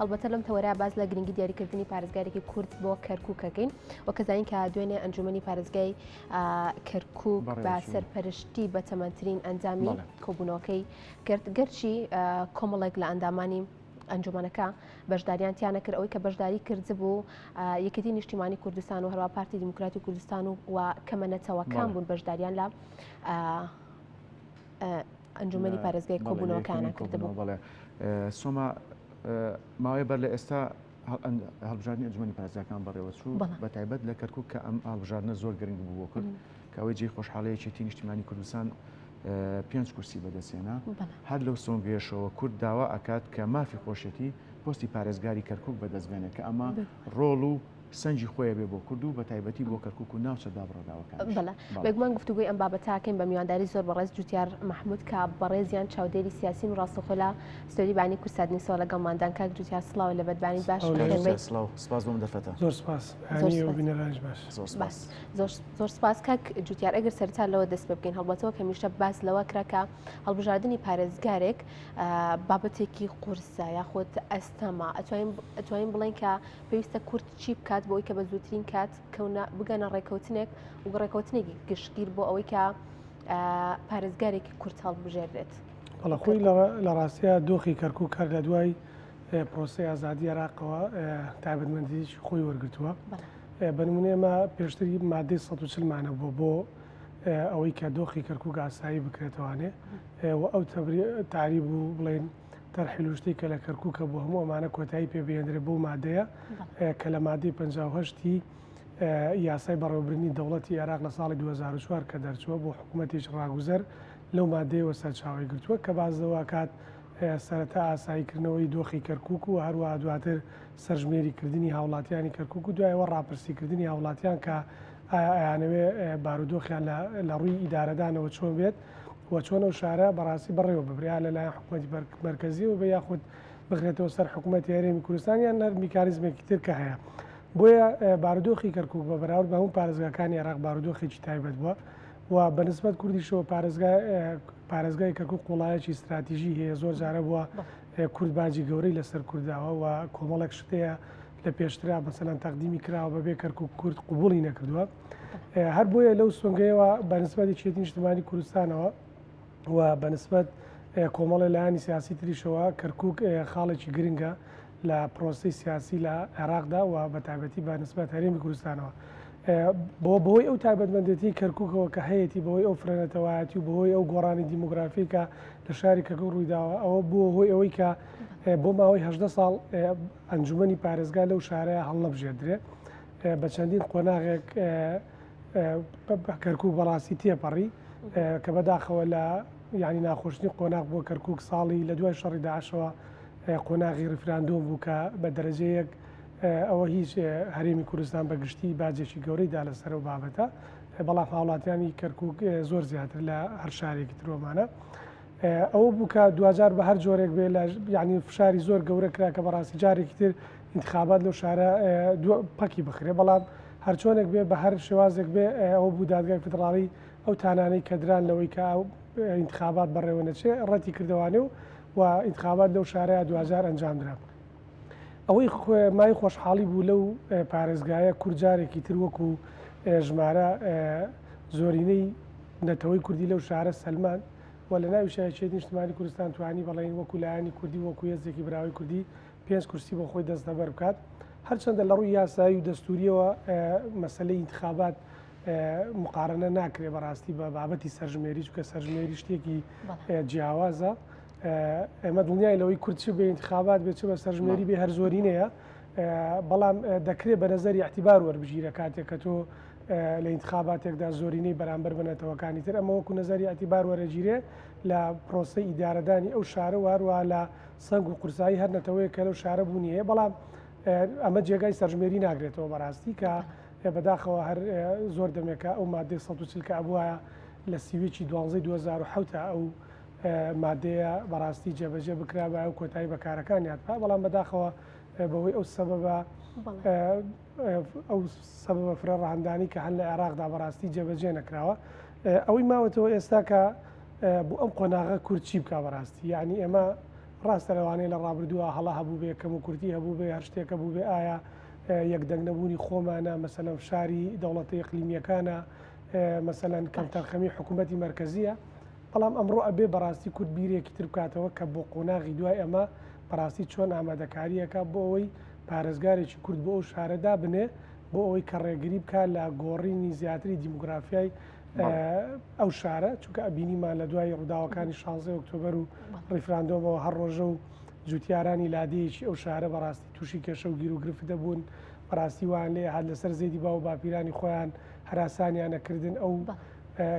البته لەم تەوەرە باز لە گرنگی دیاریکردنی پارێزگارێکی کورد بۆ کەرکووکەکەین و کەزانین کە دوێنێ ئەنجومەنی پارێزگای کەرکووک بە سەرپەرشتی بە تەمەنترین ئەنجامی کۆبوونەوەکەی کرد گەرچی کۆمەڵێک لە ئەندامانی ئەنجومەنەکە بەشداریانتیانە کرد ئەوەی کە بەشداری کرد بوو یەکێتی نیشتیمانی کوردستان و هەروە پارتی دیموکراتی کوردستان و کەمەنەتەوەکان بوون بەشداریان لە ئەنجومەنی پارێزگای کۆبوونەوەکانە کردبوو. سۆما ماوەیە بەر لە ئێستا هەڵبژاردننی ئەنجومەنی پارێزگاکان بەڕێوە چوو بە تایبەت لە کەرکووک کە ئەم هەڵبژاردنە زۆر گرنگ بوو بۆ کورد کە ئەوەی جێی خۆشحاڵەیەکێتی نیشتیمانی کوردستان 5 کورسی بەدەستێنا هەر لەو سۆنگێشەوە کورد داوا ئەکات کە مافی خۆشەتی پۆستی پارێزگاری کەرکووک بەدەستبێنێت کە ئەمە ڕۆڵ و سنجی خۆیە بێ بۆ کورد و بە تایبەتی بۆ کەرکووک و ناوچە دابڕۆداوەکان. بەڵێ بێگومان گفتوگوی ئەم بابەتاکەین بە میوانداری زۆر بەڕێز جوتیار مححمود کە بەڕێزیان چاودێری سیاسی و ڕاستەخۆلا ستۆری بانی کوردستانیسەوە لەگەڵماندان کاک جوتیار سڵاوە لە بەدبانی باش سپاس بۆم دەفەتە زۆر سپاس زۆر سپاس کاک جوتیار ئەگەر سەرتا لەوە دەست پێ بکەین هەڵبەتەوە کە میشتە باس لەوە کراکە هەڵبژاردننی پارێزگارێک بابەتێکی قورسە یاخۆت ئەستەما ئەتوانین بڵێن کە پێویستە کورد چی بکات بۆ ئەوی کە بە زووترین کات بگەنە ڕێکەوتنێک و ڕێکەوتنێکی گشتگیر بۆ ئەوەی کە پارێزگارێکی کورد هەڵبژێردرێت. بەڵە خۆی لە ڕاستیە دۆخی کەرکووک کار لە دوای پرۆسی ئازادی عێراقەوە تایبەتمەندیش خۆی وەرگرتووە. بە نمونە ئێمە پێشتری مادەی 140 مانە بۆ ئەوەی کە دۆخی کەرکووک ئاسایی بکرێتەوەوانێ و ئەو تاریب بوو بڵێن تەرحیلوشتی کە لە کەرکووکە بۆ هەموو ئەمانە کۆتایی پێبێنرێت بۆ مادەیە کە لە مادەی 58 یاسای بەڕێوەبردننی دەوڵەتی عێراق لە ساڵی 2004 کە دەرچووە بۆ حکوومەتیش ڕاگوزەر لەو مادەیەوە سەرچاوی گرتووە کە بازەوە کات سەرەتا ئاساییکردنەوەی دۆخی کەرکووک و هەروە دواتر سەرژمێریکردنی هاوڵاتیانی کەرکووک و دوایەوە ڕاپرسیکردنی هاوڵاتیان کە ئایانەوێ بارودۆخیان لە ڕووی ئیدارەدانەوە چۆن بێت و چۆن ئەو شارە بەڕاستی بەڕێوە ببریا لەلایەن حکوومەتی مەرکەزی و بە یاخود بخرێتەوە سەر حکوومەتی هەرێمی کوردستان یان هەر میکانیزمێکی تر کە هەیە. بۆیە بارودۆخی کەرکووک بە بەراورد بە هەموو پارێزگاکانی عێراق بارودۆخێکی تایبەت بووە و بەنسبەت کوردیشەوە پارێزگای کەرکووک وڵایەکی استراتیژی هەیە زۆر جارە بووە کورد باجی گەورەی لەسەر کورداوە و کۆمەڵێک شتەیە لە پێشترا مەسەلەن تەقدیمی کراوە بەبێ کەرکووک کورد قوبوڵی نەکردووە. هەر بۆیە لەو سۆنگەیەوە بەنسبەت یەکێتی نیشتیمانی کوردستانەوە و بەنسبەت کۆمەڵی لایانی سیاسی تریشەوە کەرکووک خاڵێکی گرنگە لە پرۆسی سیاسی لە عێراقدا و بە تایبەتی بە نسبەت هەرێمی کوردستانەوە بۆی ئەو تایبەتمەندێتی کەرکووکەوە کە هەیەی بەهۆی ئەو فرێنەتەوایەتی و بەهۆی ئەو گۆڕانی دیموگرافیکە لە شاری کەرکووک ڕوویداوە ئەوە بووە هۆی ئەوەی کە بۆ ماوەی 18 ساڵ ئەنجومەنی پارێزگا لەو شارەیە هەڵنەبژێردرێ بە چەندین قۆناغێک کەرکووک بەڕاستی تێپەڕی کە بەداخەوە لە یعنی ناخۆشنی قۆناغ بۆ کەرکووک ساڵی لە دوای شەڕی داعشەوە قۆناغی ڕفراندۆم بوو کە بە دەرەجەیەک ئەوە هیچ هەرێمی کوردستان بەگشتی باجێکی گەورەیدا لەسەر و بابەتە بەڵام هاوڵاتیانی کەرکووک زۆر زیاتر لە هەر شارێکی ترۆمانە ئەوە بوو کە دوجار بە هەر جۆرێک بێ لە یعنی فشاری زۆر گەورە کرا کە بەڕاستی جارێکی تر انتخابات لەو شارە پەکی بخرێ بەڵام هەرچۆنێک بێ بە هەر شێوازێک بێ ئەوە بوو دادگای فدراڵی ئەو تانانەی کە دران لەوەی کە انتخابات بەڕێوە نەچێ ڕەتی کردوانێ و انتخابات لەو شارەیە دوجار ئەنجامدرا. ئەوەی مای خۆشحاڵی بوو لەو پارێزگایە کورجارێکی تر وەکو ژمارە زۆرینەی نەتەوەی کوردی لەو شارە سەلمان و لە ناوی شایەتی نیشتیمانی کوردستان توانی بەڵێن وەکو لایانی کوردی وەکو هێزێکی براوی کوردی 5 کورسی بۆ خۆی دەستەبەر بکات هەرچەندە لە ڕووی یاسایی و دەستوریەوە مەسلەی انتخابات مقارنە ناکرێ بەڕاستی بە بابەتی سەرژمێری چکە سەرژمێری شتێکی جیاوازە ئەمە دڵنیای لەوەی کورد چ بێ انتخابات بێت چ بە سەرژمێری بێ هەر زۆرینەیە بەڵام دەکرێت بە نەزەری اعتیبار وەربژیرە کاتێک کە تۆ لە انتخاباتێکدا زۆرینەی بەرامبەر بنەتەوەکانی تر ئەمە وەکو نەزەری اعتیبار وەرەگیرێ لە پرۆسی ئیدارەدانی ئەو شارە وارووا لە سنگ و قورسایی هەر نەتەوەیە کە لەو شارە بوونی هەیە بەڵام ئەمە جێگای سەرژمێری ناگرێتەوە بەڕاستی کە بەداخەوە هەر زۆر دەمێکە ئەو مادەی 140 کە ئەبووە لە سیوێکی 12 2007 ئەو مادەیە بەڕاستی جێبەجێ بکرا بە ئەو کۆتایی بەکارەکان یاتپا بەڵام بەداخەوە بەهۆی ئەو سەبەبە ئەو سەبەبە فرە ڕەهەندانی کە هەن لە عێراقدا بەڕاستی جێبەجێ نەکراوە ئەوەی ماوەتەوە ئێستا کە بۆ ئەم قۆناغە کورد چی بکە بەڕاستی یعنی ئێمە ڕاستە لەوانەیە لە ڕابردووە هەڵا هەبوو بێ کەم و کورتی هەبوو بێ هەر شتێکە بوو بێ ئایا یەکدەنگ نەبوونی خۆمانە مەسەلەن شاری دەوڵەتە ئیقلیمیەکانە مەسەلەن کەم تەرخەمی حکوومەتی مرکزیە بەڵام ئەمڕۆ ئەبێ بەڕاستی کورد بیرێکی تر بکاتەوە کە بۆ قۆناغی دوای ئەمە بەڕاستی چۆن ئامادەکاریەکە بۆ ئەوەی پارێزگارێکی کورد بۆ ئەو شارەدا بنێ بۆ ئەوەی کە ڕێگری بکە لە گۆڕینی زیاتری دیموگرافیای ئەو شارە چونکە ئەبینیمان لە دوای ڕووداوەکانی 16 ئۆکتۆبەر و ڕیفراندۆمەوە هەر ڕۆژە و جوتیارانی لادەیەکی ئەو شارە بەڕاستی تووشی کێشە و گیر و گرفت دەبوون بەڕاستی وان لێ هات لەسەر زێدی با و باپیرانی خۆیان هەراسانیانەکردن ئەو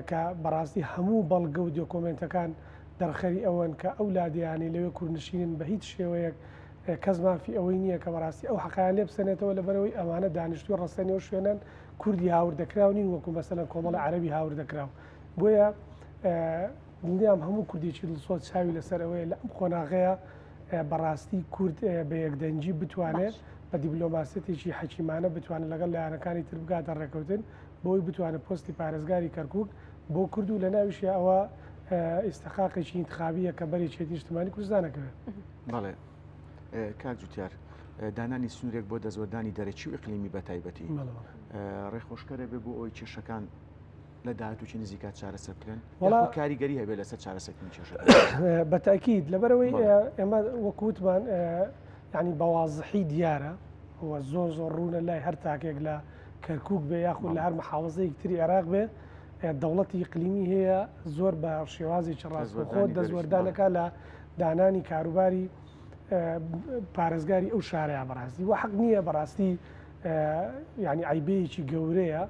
کە بەڕاستی هەموو بەڵگە و دۆکۆمنتەکان دەرخەری ئەوەن کە ئەو لادەیانی لەوێ کوردنشینن بە هیچ شێوەیەک کەس مافی ئەوەی نییە کە بەڕاستی ئەو حەقیان لێ بسەنێتەوە لەبەرەوەی ئەمانە دانیشتوی ڕستەنەوە شوێنن کوردی هاوردەکراو نین وەکو مەسەلەن کۆمەڵە عەرەبی هاوردەکراو بۆیە دڵنیام هەموو کوردێکی دڵسۆز چاوی لەسەر ئەوەیە لە ئەم قۆناغەیە بەڕاستی کورد بە یەکدەنجی بتوانێت بە دیبلۆماسیەتێکی حەکیمانە بتوانێت لەگەڵ لایەنەکانی تر بگاتە ڕێکەوتن بۆی بتوانێت پۆستی پارێزگاری کەرکووک بۆ کورد و لە ناویشی ئەوە ئیستحقاقێکی انتخابیە کە بەری چێتی نیشتیمانی کوردستانەکەوێت. بەڵێ کاک جوتیار دانانی سنوورێک بۆ دەزوەردانی دەرەکی و ئیقلیمی بە تایبەتی ڕێخۆشکەرە بێ بۆ ئەوی کێشەکان لە داهاتووکی نزیکات چارەسەر بکرێن کاریگەری هەبێت لەسەر چارەسەرکردنی کێشەکان بە تاکید لەبەرەوەی ئێمە وەکووتمان ینی بەوازحی دیارە زۆر زۆر ڕوونە لای هەر تاکێک لە کەرکووک بێ یاخود لە هەر محافزەیەکی تری عێراق بێ دەوڵەتی ئیقلیمی هەیە زۆر بە شێوازێکی ڕاستەوخۆ دەستوەردانەکە لە دانانی کاروباری پارێزگاری ئەو شارەیە بەڕاستی وە حەق نییە بەڕاستی ینی عیبەیەکی گەورەیە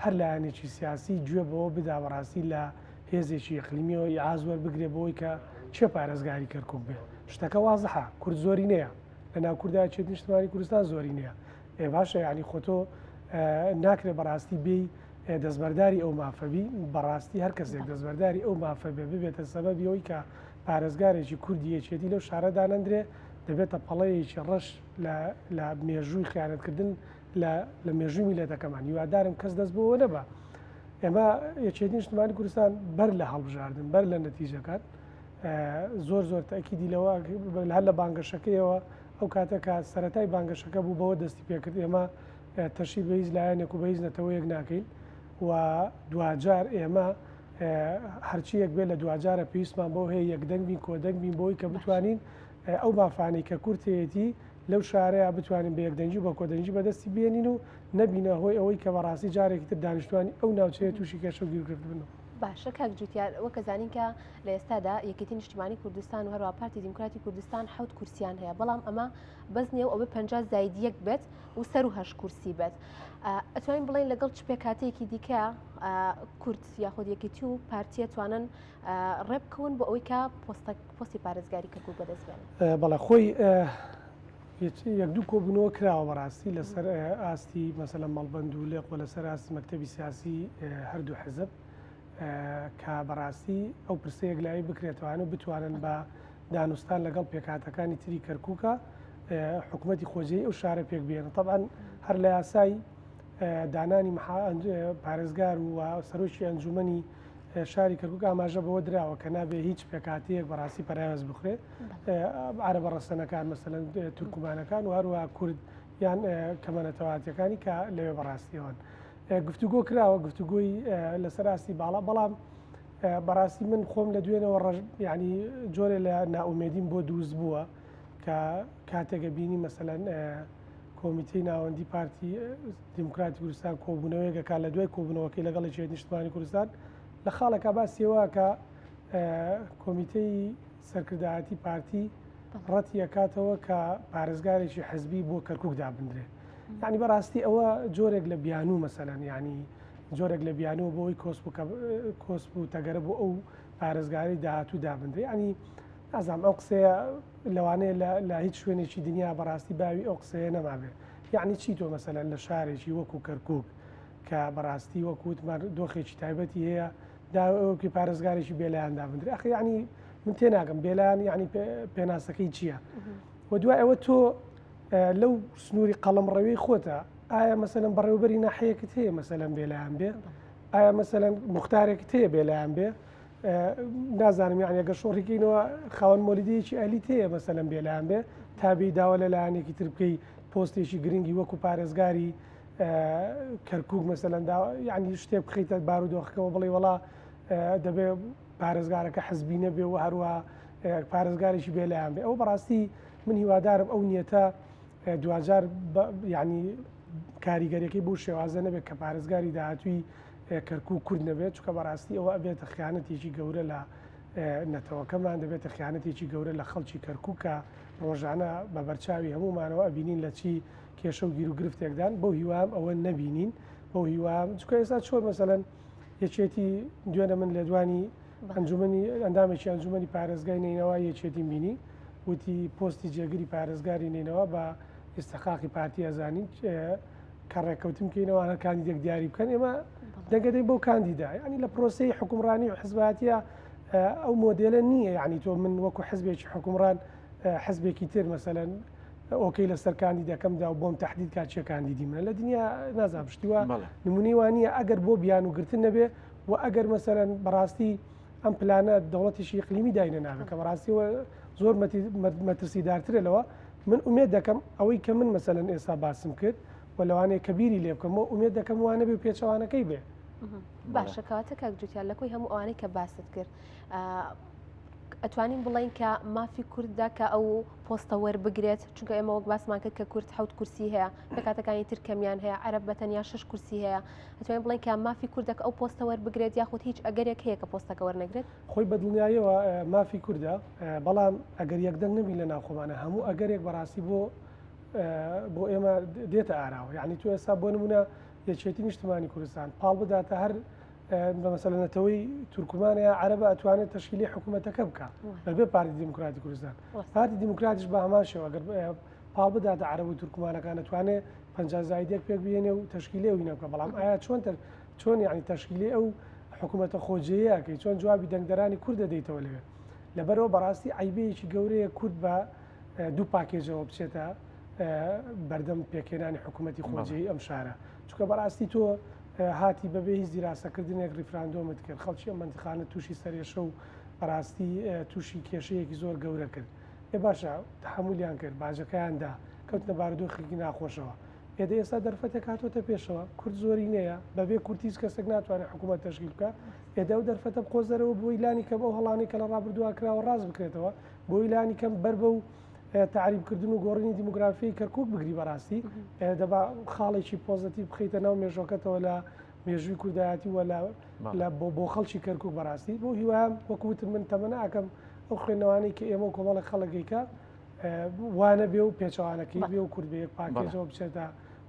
هەر لایەنێکی سیاسی گوێ بەوە بدا بەڕاستی لە هێزێکی ئیقلیمیەوە ئیعاز وەربگرێ بۆی کە چێ پارێزگاری کەرکووک بێ شتەکە وازەحە کورد زۆری نییە لە ناو کوردای چێتی نیشتیمانی کوردستان زۆری نییە باشە ینی خۆتۆ ناکرێت بەڕاستی بێی دەستبەرداری ئەو مافەبی بەڕاستی هەر کەسێک دەستبەرداری ئەو مافەبێ ببێتە سەبەبی ئەوەی کە پارێزگارێکی کوردی یەکێتی لەو شارەدا نەندرێ دەبێتە پەڵەیەکی ڕەش لە مێژووی خیانەتکردن لە مێژووی میلەتەکەمان هیوادارم کەس دەست بۆەوە نەبە ئێمە یەکێتی نیشتیمانی کوردستان بەر لە هەڵبژاردن بەر لە نەتیجەکان زۆر زۆر تاکیدی لەوە هەر لە بانگەشەکەیەوە ئەو کاتەکە سەرەتای بانگەشەکە بوو بەوە دەستی پێکرد ئێمە تەشیر بە هیچ لایەنێک و بە هیچ نەتەوەیەک ناکەین و دوجار ئێمە هەرچیەک بێت لە دوجارە پێویستمان بۆ هەیە یەکدەنگ بین کۆدەنگ بین بۆی کە بتوانین ئەو مافانەی کە کورتەتی لەو شارەیە بتوانین بە یەکدەنجی بە کۆدەنجی بەدەستی بێنین و نەبینە هۆی ئەوەی کە بەڕاستی جارێکی تر دانیشتوانی ئەو ناوچەیە تووشی کێشە و گیرگرفت بنەوە. باشە کاک جوتیار وەکە زانین کە لە ئێستادا یەکێتی نیشتیمانی کوردستان و هەروە پارتی دیموکراتی کوردستان 7 کورسیان هەیە بەڵام ئەمە بەس نیە و ئەوە 50 زاید یەک بێت و سەر و هەش کورسی بێت ئەتوانین بڵین لەگەڵ چ پێکاتەیەکی دیکە کورد یاخود یەکێتی و پارتیە توانن ڕێبکەون بۆ ئەوەی کە پۆستی پارێزگاری کەرکووک بەدەست بێنن. بەڵێ خۆی یەک دوو کۆبوونەوە کراوە بەڕاستی لەسەر ئاستی مەسەلەن مەڵبەند و لێق لەسەر ئاستی مەکتەبی سیاسی هەردوو حزب کە بەڕاستی ئەو پرسەیەک لای بکرێتوانە بتوانن بە دانوستان لەگەڵ پێکاتەکانی تری کەرکووکە حکوومەتی خۆجێی ئەو شارە پێک بێنن طبعاً هەر لە یاسای دانانی پارێزگار و سەرۆکی ئەنجومەنی شاری کەرکووک ئاماژە بەوە دراوە کە نابێ هیچ پێکاتەیەک بەڕاستی پەراوێز بخورێ عەرەبە ڕەسەنەکان مەسەلەن تورکمانەکان و هەروە کورد یان کەمەنەتەواتیەکانی کە لەوێ بەڕاستیەوەن گفتوگۆ کراوە گفتوگۆی لەسەر ئاستی باڵا بەڵام بەڕاستی من خۆم لە دوێنەوە ینی جۆرێ لە ناومێدیم بۆ دروست بووە کە کاتێکە بینی مەسەلەن کۆمیتەی ناوەندی پارتی دیموکراتی کوردستان کۆبوونەوەیەکە کا لە دوای کۆبوونەوەکەی لەگەڵ یەکێتی نیشتیمانی کوردستان لە خاڵێکا باسیەوە کە کۆمیتەی سەرکردایەتی پارتی ڕەتی ئەکاتەوە کە پارێزگارێکی حزبی بۆ کەرکووک دابدرێ یعنی بەڕاستی ئەوە جۆرێک لە بیانوو مەسەلەن ینی جۆرێک لە بیانوە بۆی کۆسپ و تەگەرە بۆ ئەو پارێزگاری داهاتوو دابدرێ ینی نازام ئەو قسەیە لەوانەیە لە هیچ شوێنێکی دنیا بەڕاستی باوی ئەو قسەیە نەمابێ یعنی چی تۆ مەسەلەن لە شارێکی وەکو کەرکووک کە بەڕاستی وەکووتمان دۆخێکی تایبەتی هەیە داوەکی پارێزگارێکی بێلایەن دابدرێ ئەخی ینی من تێناگەم بێلایەن ینی پێناسەکەی چییە و دوای ئەوە تۆ لەو سنووری قەڵەمڕەوەی خۆتە ئایا مەسەلەن بەڕێوەبەری ناحەیەکت هەیە مەسەلەن بێلایەن بێ ئایا مەسەلەن موختارێکت هەیە بێلایەن بێ نازانم یعنی ئەگەر شۆڕیکەینەوە خاوەن مۆلیدەیەکی ئەلیت هەیە مەسەلەن بێلایەن بێ تابی داوە لە لایەنێکی تر بکەی پۆستێکی گرنگی وەکو پارێزگاری کەرکووک مەسەلەن یعنی شتێک بخیتە بارودۆخەکەەوە بڵێ وڵا دەبێ پارێزگارەکە حەزبی نەبێ و هەروە پارێزگارێکی بێلایەن بێ ئەو بەڕاستی من هیوادارم ئەو نیەتە دوجار ینی کاریگەریەکەی بۆ شێوازە نەبێت کە پارێزگاری داهاتووی کەرکووک کورد نەبێت چکە بەڕاستی ئەوە ئەبێتە خیانەتێکی گەورە لە نەتەوەکەمان دەبێتە خیانەتێکی گەورە لە خەڵکی کەرکووکە ڕۆژانە بە بەرچاوی هەمومانەوە ئەبینین لە چی کێشە و گیر و گرفتێکدان بۆ هیوام ئەوە نەبینین بۆ هیوام چکە ئێستا چۆن مەسەلەن یەکێتی دوێنە من لە دوانی ئەنجومەنی ئەندامێکی ئەنجومەنی پارێزگای نینەوە یەکێتی بینی وتی پۆستی جێگیری پارێزگاری نینەوە بە ئێستەخاقی پارتی ئەزانین کە ڕێککەوتم کەینەوە هەر کاندیدێک دیاری بکەن ئێمە دەنگەدەی بۆ کاندیدا ینی لە پرۆسی حکومڕانی و حزباتیە ئەو مۆدلە نییە یعنی تۆ من وەکو حزبێکی حکومڕان حزبێکی تر مەسەلەن ئۆکەی لەسەر کاندیدەکەمدا و بۆم تهدید کات چێ کاندیدی منە لە دنیا نازان پشتیوە نمونەی وانە ئەگەر بۆ بیان و گرتن نەبێ و ئەگەر مەسەلەن بەڕاستی ئەم پلانە دەوڵەتیشی ئیقلیمی داینە ناوێت کە بەڕاستیەوە زۆر مەترسیدارترە من ئومێد دەکەم ئەوەی کە من مەسەلەن ئێستا باسم کرد و لەوانەیە کەبیری لێ بکەمەوە ئومێد دەکەم وانە بێ و پێچەوانەکەی بێ باشەکەواتە کاک جوتیان لەکۆی هەموو ئەوانەی کە باست کرد ئەتوانین بڵین کە مافی کورددا کە ئەو پۆستە وەربگرێت چونکە ئێمە وەک باسمان کرد کە کورد 7 کورسی هەیە پێکاتەکانی تر کەمیان هەیە عەرەب بەتەنیا 6 کورسی هەیە ئەتوانین بڵین کە مافی کوردەکە ئەو پۆستە وەربگرێت یاخود هیچ ئەگەرێک هەیە کە پۆستەکە وەرنەگرێت خۆی بەدڵنیاییەوە مافی کووردە بەڵام ئەگەر یەکدەنگ نەبی لە ناوخۆمانە هەموو ئەگەرێک بەڕاستی بۆ ئێمە دێتە ئاراوە یعنی تو ئێستا بۆ نمونە یەکێتی نیشتمانی کوردستان پاڵ بداتە هەر بەمەسەلەنەتەوەی تورکمانەیە عەرەبە ئەتوانێت تەشکیلی حکوومەتەکە بکە بەبێ پارتی دیموکراتی کوردستان پارتی دیموکراتیش بە هەمان شێوە ئەگەر پاڵ بداتە عەرەب و تورکمانەکان ئەتوانێت 50 زایدێک پێک بێنێ و تەشکیلی ئەوی نەبکە بەڵام ئایا چۆن یعنی تەشکیلی ئەو حکوومەتە خۆجێیەکەی چۆن جوابی دەنگدەرانی کورد دەدەیتەوە لەوێ لەبەرەوە بەڕاستی عیبەیەکی گەورەیە کورد بە دوو پاکێجەوە بچێتە بەردەم پێکێنانی حکوومەتی خۆجێی ئەم شارە چونکە بەڕاستی تۆ هاتی بەبێ هیچ دیراسەکردنێک ریفراندۆمت کرد خەڵکی ئەم منتخانە تووشی سەرێشە و بەڕاستی تووشی کێشەیەکی زۆر گەورە کرد باشە تحملیان کرد باجەکەیاندا کەوتنە بارودۆخێکی ناخۆشەوە ئێستا دەرفەتێک هاتۆتە پێشەوە کورد زۆری نەیە بەبێ کورتیز کەسێک ناتوانێت حکوومەت تەشکیل بکە ئێدا و دەرفەتە بقۆزەرەوە بۆ ئیلانی کەم ئەو هەڵانی کە لە ڕابردووا کراوە ڕاست بکرێتەوە بۆ ئیلانی کەم بەر بە و تعریبکردن و گۆڕینی دیموگرافی کەرکووک بگری بەڕاستی دەبا خاڵێکی پۆزتیو بخیتە ناو مێژۆکەتەوە لە مێژووی کوردایەتی وە لە بۆ خەڵکی کەرکووک بەڕاستی بۆ هیوام وەکوتم من تەمەنە ئەکەم ئەو خوێندنەوەی کە ئێمە کۆمەڵە خەڵکێکە وانە بێ و پێچەوانەکەی بێ و کورد بەیەک پاکێجەوە بچێتە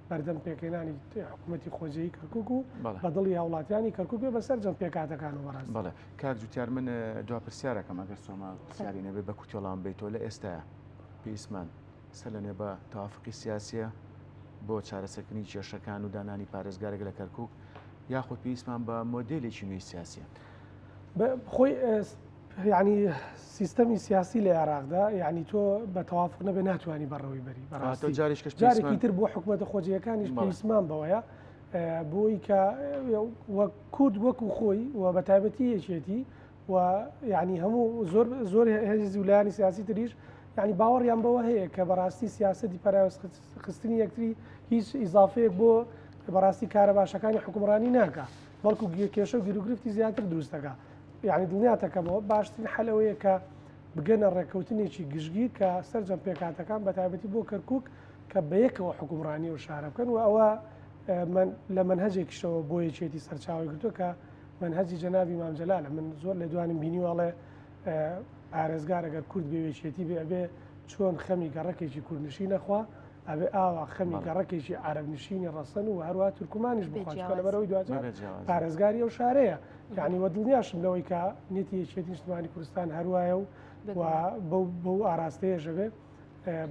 بەردەم پێکێنانی حکوومەتی خۆجەیی کەرکووک و بەدڵی هاوڵاتیانی کەرکووک بێ بەسەر جەم پێکاتەکان و بەڕاستی بەڵێ کاک جوتیار من دوا پرسیارەکەم ئەگەر سۆما پرسیاری نەبێت بە کوتێڵان بیتەوە لە ئێستاە پێویستمان سەلەنێ بە تەوافقی سیاسیە بۆ چارەسەرکردنی کێشەکان و دانانی پارێزگارێک لە کەرکووک یاخود پێویستمان بە مۆدلێکی نوێی سیاسیە خۆی یعنی سیستەمی سیاسی لە عێراقدا یعنی تۆ بە تەوافق نەبێ ناتوانانی بەڕەوەی بەری بەڕاستی جارێکی تر بۆ حکوومەتە خۆجیەکانیش پێویستمان بەوەیە بۆی کە کورد وەکو خۆی و بە تایبەتی یەکێتی و یعنی هەموو زۆر هێزی ویلایانی سیاسی تریش یعنی باوەڕیان بەوە هەیە کە بەڕاستی سیاسەتی پەراوەستخستنی یەکتری هیچ ئیزافەیەک بۆ بەڕاستی کارە باشەکانی حکومڕانی ناکە بەڵکو کێشە و گیرروگرفتی زیاتر دروستەکە یعنی دڵنیاتەکەمەوە باشترین حەلەوەیە کە بگەنە ڕێککەوتنێکی گشتگیر کە سەرجەم پێکاتەکان بە تایبەتی بۆ کەرکووک کە بەیەکەوە حکومڕانی و شارە بکەن و ئەوە لە منهەجێکیشەوە بۆ یەکێتی سەرچاوی گرتووە کە منهەجی جەنابی مام جەلالە من زۆر لە دوانم بینی وڵێ پارێزگار ئەگەر کورد بێوێچێتی بێ چۆن خەمی گەڕەکێکی کوردنشی نەخوا ئەبێ ئاوا خەمی گەڕەکێکی عەرەبنشینی ڕەسەن و هەروە تورکمانیش بخواشکە لەبەرەوەی دواتر پارێزگاری ئەو شارەیە یعنی وە دڵنیاشم لەوەی کە نێتی یەکێتی نیشتیمانی کوردستان هەروایە و بەو ئاراستەیەژە بێ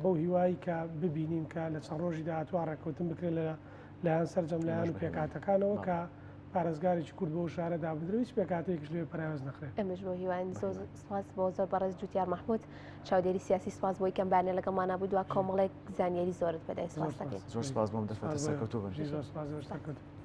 بەو هیوایی کە ببینین کە لە چەند ڕۆژی داهاتوە ڕێککەوتن بکرێت لەیان سەرجەم لایەن و پێکاتەکانەوە کە پارێزگارێکی کورد بۆ شارەدا بدرێت پێکاتێکیش لێ پەراوێز نەخرێت ئەمەش بۆ هیوان زۆر سپاس بۆ زۆر بەڕێز جوتیار مەحموود چاودێری سیاسی سپاس بۆی کەم بانێ لەگەڵمانە بوو دوا کۆمەڵێک زانیاری زۆرت بەدای سپاس دەکەین زۆر سپاس بۆم دەفەتە سەرکەوتوو بن.